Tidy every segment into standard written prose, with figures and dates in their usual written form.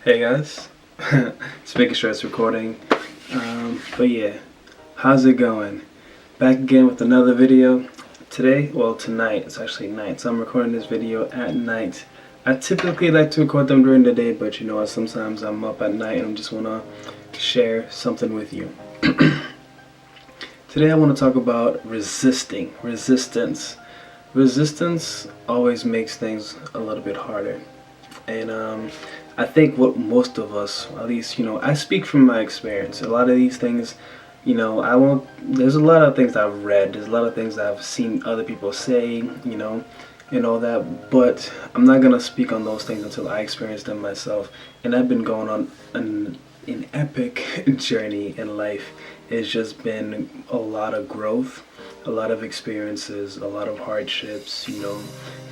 Hey guys, just making sure it's recording. But yeah, how's it going? Back again with another video. Today, well tonight, it's actually night, so I'm recording this video at night. I typically like to record them during the day, but you know what, sometimes I'm up at night and I just want to share something with you. Today I want to talk about resistance. Resistance always makes things a little bit harder. And I think what most of us, at least, I speak from my experience. A lot of these things, there's a lot of things I've read, there's a lot of things I've seen other people say, and all that, but I'm not going to speak on those things until I experience them myself. And I've been going on an epic journey in life. It's just been a lot of growth, a lot of experiences, a lot of hardships,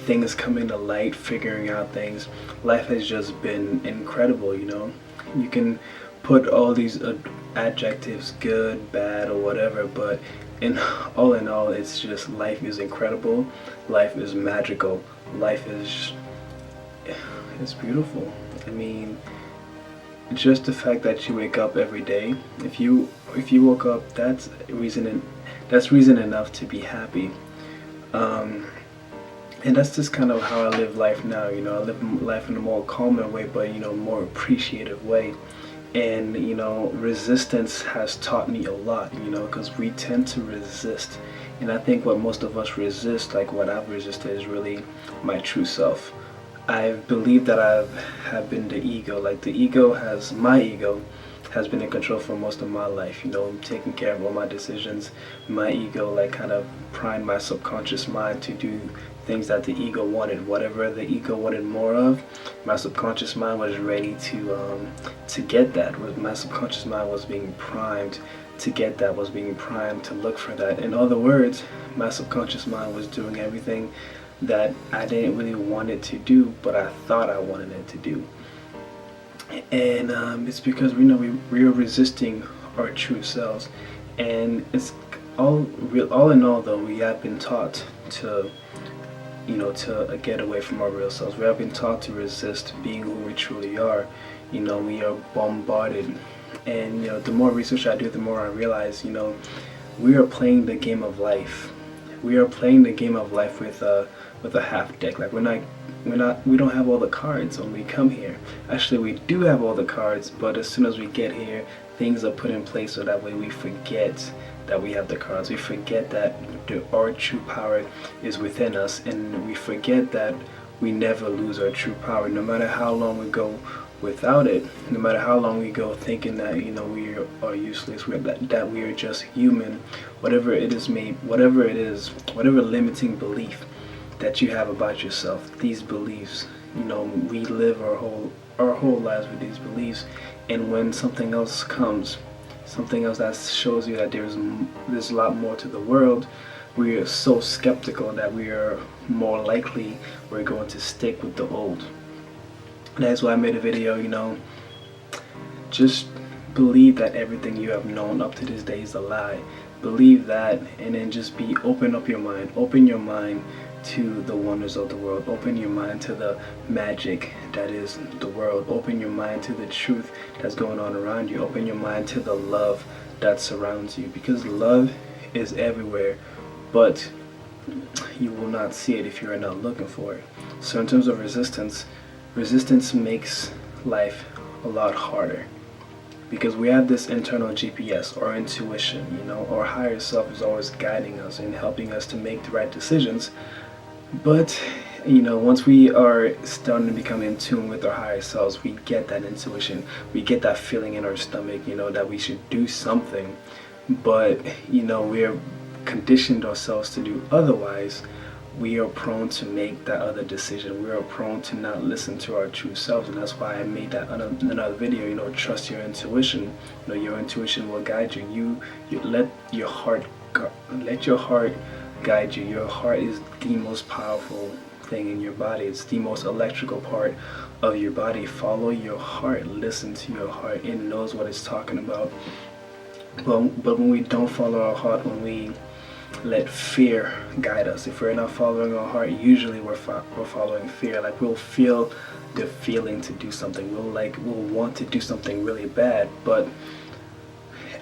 things coming to light, figuring out things. Life has just been incredible, You can put all these adjectives, good, bad, or whatever, but in all, it's just life is incredible, life is magical, life is it's beautiful. I mean, just the fact that you wake up every day, if you woke up, that's reason enough to be happy. And that's just kind of how I live life now. I live life in a more calmer way, but more appreciative way. And resistance has taught me a lot, because we tend to resist. And I think what most of us resist, like what I've resisted, is really my true self. I believe that I have been the ego. Like my ego has been in control for most of my life, taking care of all my decisions. My ego kind of primed my subconscious mind to do things that the ego wanted. Whatever the ego wanted more of, my subconscious mind was ready to get that. My subconscious mind was being primed to get that, was being primed to look for that. In other words, my subconscious mind was doing everything that I didn't really want it to do, but I thought I wanted it to do. And it's because we are resisting our true selves. And it's all in all, though, we have been taught to get away from our real selves. We have been taught to resist being who we truly are. We are bombarded. And the more research I do, the more I realize, we are playing the game of life. We are playing the game of life with a half deck. Like we don't have all the cards when we come here. Actually, we do have all the cards, but as soon as we get here, things are put in place so that way we forget that we have the cards. We forget that our true power is within us, and we forget that we never lose our true power, no matter how long we go without it, no matter how long we go thinking that we are useless, that we are just human. Whatever limiting belief that you have about yourself, these beliefs, we live our whole lives with these beliefs. And when something else comes, something else that shows you that there's a lot more to the world, we are so skeptical that we are more likely we're going to stick with the old. That's why I made a video, just believe that everything you have known up to this day is a lie. Believe that, and then just open your mind to the wonders of the world. Open your mind to the magic that is the world. Open your mind to the truth that's going on around you. Open your mind to the love that surrounds you, because love is everywhere, but you will not see it if you're not looking for it. So in terms of resistance makes life a lot harder, because we have this internal GPS, or intuition, our higher self is always guiding us and helping us to make the right decisions. But once we are starting to become in tune with our higher selves, we get that intuition, we get that feeling in our stomach, that we should do something. But we are conditioned ourselves to do otherwise. We are prone to make that other decision. We are prone to not listen to our true selves, and that's why I made that another video. Trust your intuition. Your intuition will guide you. You let your heart guide you. Your heart is the most powerful thing in your body. It's the most electrical part of your body. Follow your heart. Listen to your heart. It knows what it's talking about. But when we don't follow our heart, when we let fear guide us. If we're not following our heart, usually we're following fear. Like we'll feel the feeling to do something. We'll want to do something really bad, but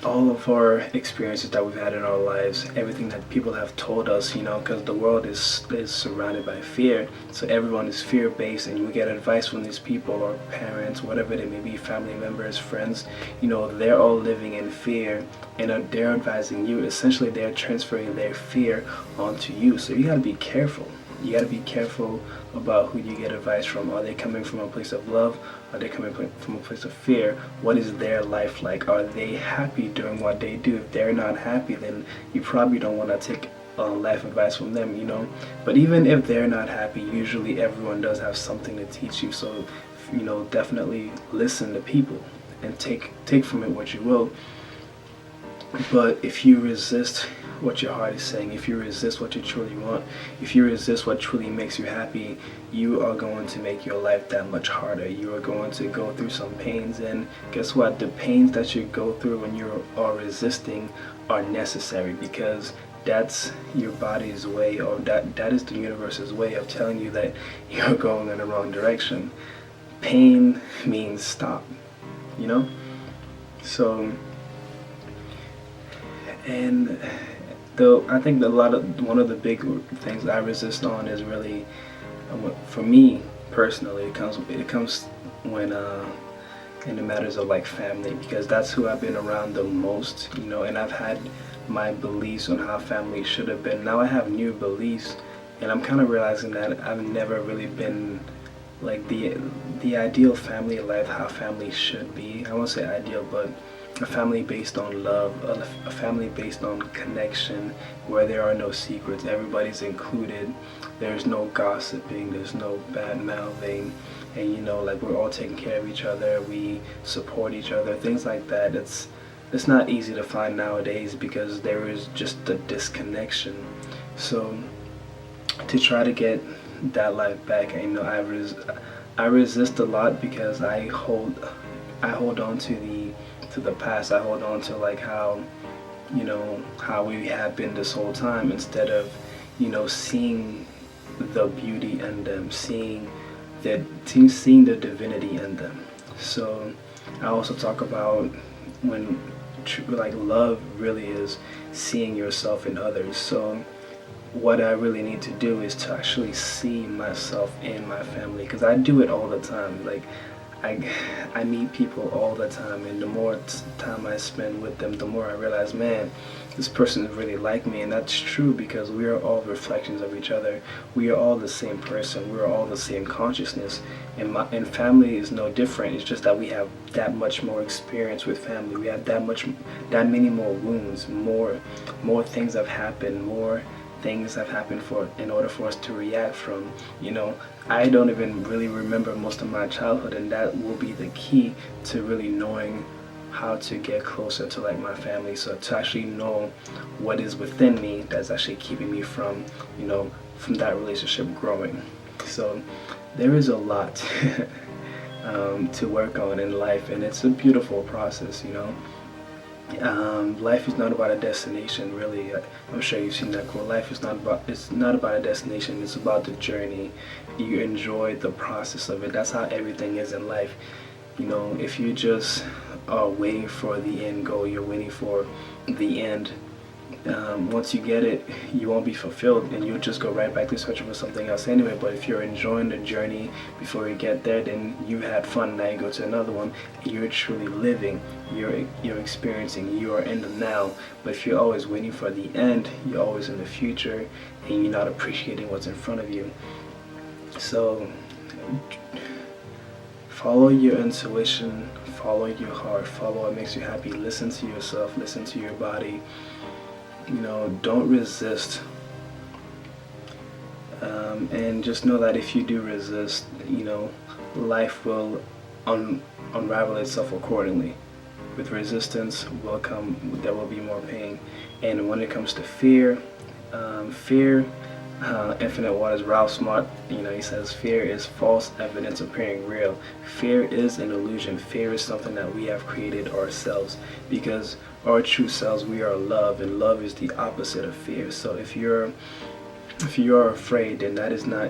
all of our experiences that we've had in our lives, everything that people have told us, because the world is surrounded by fear, so everyone is fear-based, and we get advice from these people, or parents, whatever they may be, family members, friends, they're all living in fear, and they're advising you. Essentially, they're transferring their fear onto you, so you got to be careful. You got to be careful about who you get advice from. Are they coming from a place of love? Are they coming from a place of fear? What is their life like? Are they happy doing what they do? If they're not happy, then you probably don't want to take life advice from them, But even if they're not happy, usually everyone does have something to teach you. So, definitely listen to people and take from it what you will. But if you resist what your heart is saying, if you resist what you truly want, if you resist what truly makes you happy, you are going to make your life that much harder. You are going to go through some pains, and guess what? The pains that you go through when you are resisting are necessary, because that's your body's way, or that is the universe's way of telling you that you're going in the wrong direction. Pain means stop, So, and though I think one of the big things I resist on is really, for me personally, it comes when in the matters of like family, because that's who I've been around the most, and I've had my beliefs on how family should have been. Now I have new beliefs, and I'm kind of realizing that I've never really been like the ideal family life, how family should be. I won't say ideal, but a family based on love, a family based on connection, where there are no secrets, everybody's included, there's no gossiping, there's no bad mouthing, and like we're all taking care of each other, we support each other, things like that. It's not easy to find nowadays, because there is just a disconnection. So to try to get that life back, I resist a lot, because I hold on to the past. I hold on to like how we have been this whole time, instead of seeing the beauty in them, seeing the divinity in them. So I also talk about when like love really is seeing yourself in others. So what I really need to do is to actually see myself in my family, because I do it all the time. Like I meet people all the time, and the more time I spend with them, the more I realize, man, this person is really like me. And that's true, because we are all reflections of each other. We are all the same person. We are all the same consciousness. And family is no different. It's just that we have that much more experience with family. We have that many more wounds, more things have happened, more things have happened in order for us to react from. I don't even really remember most of my childhood, and that will be the key to really knowing how to get closer to like my family. So to actually know what is within me that's actually keeping me from from that relationship growing. So there is a lot to work on in life, and it's a beautiful process. Life is not about a destination, really. I'm sure you've seen that quote. Life is it's not about a destination, it's about the journey. You enjoy the process of it. That's how everything is in life. If you just are waiting for the end goal, you're waiting for the end, once you get it, you won't be fulfilled, and you'll just go right back to searching for something else anyway. But if you're enjoying the journey before you get there, then you had fun. Now you go to another one, you're truly living, you're experiencing, you are in the now. But if you're always waiting for the end, you're always in the future, and you're not appreciating what's in front of you. So follow your intuition, follow your heart, follow what makes you happy, listen to yourself, listen to your body. Don't resist, and just know that if you do resist, life will unravel itself accordingly. With resistance there will be more pain. And when it comes to fear, Infinite Waters, Ralph Smart, he says, fear is false evidence appearing real. Fear is an illusion. Fear is something that we have created ourselves, because our true selves, we are love, and love is the opposite of fear. So if you're afraid, then that is not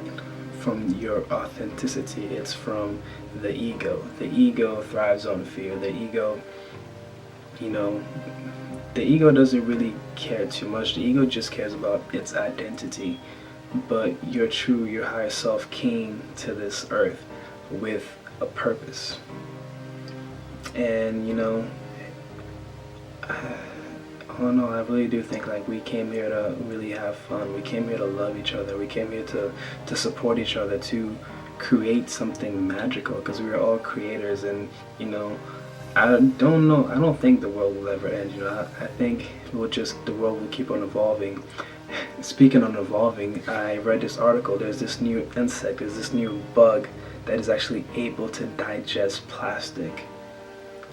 from your authenticity, it's from the ego. The ego thrives on fear. The ego, the ego doesn't really care too much. The ego just cares about its identity. But your higher self came to this earth with a purpose. And I don't know, I really do think like we came here to really have fun. We came here to love each other. We came here to support each other, to create something magical, because we are all creators. And I don't think the world will ever end. I think the world will keep on evolving. Speaking on evolving, I read this article. There's this new insect, there's this new bug that is actually able to digest plastic.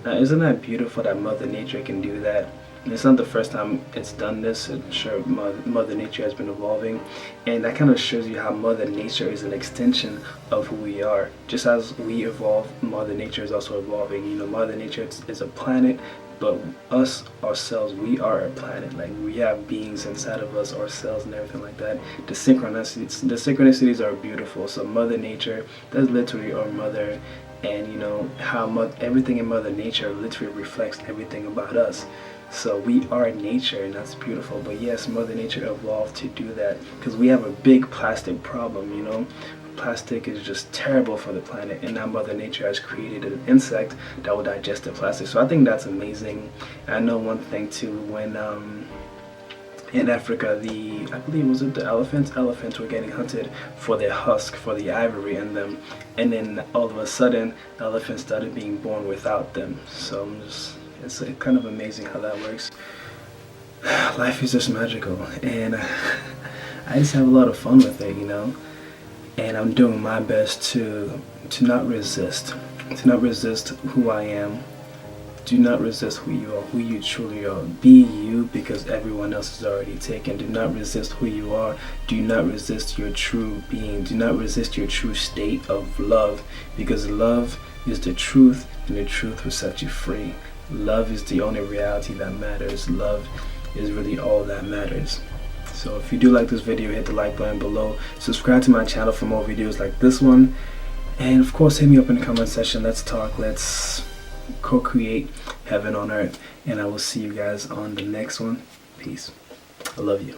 Now, isn't that beautiful that Mother Nature can do that? And it's not the first time it's done this. I'm sure Mother Nature has been evolving, and that kind of shows you how Mother Nature is an extension of who we are. Just as we evolve, Mother Nature is also evolving. Mother Nature is a planet, but us, ourselves, we are a planet. Like, we have beings inside of us, ourselves, and everything like that. The synchronicities are beautiful. So Mother Nature, that's literally our mother, and how everything in Mother Nature literally reflects everything about us. So we are nature, and that's beautiful. But yes, Mother Nature evolved to do that, because we have a big plastic problem. Plastic is just terrible for the planet, and now Mother Nature has created an insect that will digest the plastic. So I think that's amazing. I know one thing too, when in Africa, I believe, was it the elephants were getting hunted for their husk, for the ivory in them, and then all of a sudden elephants started being born without them. So it's kind of amazing how that works. Life is just magical, and I just have a lot of fun with it, and I'm doing my best to not resist who I am. Do not resist who you are, who you truly are. Be you, because everyone else is already taken. Do not resist who you are. Do not resist your true being. Do not resist your true state of love, because love is the truth, and the truth will set you free. Love is the only reality that matters. Love is really all that matters. So if you do like this video, hit the like button below. Subscribe to my channel for more videos like this one. And of course, hit me up in the comment section. Let's talk. Let's co-create heaven on earth. And I will see you guys on the next one. Peace. I love you.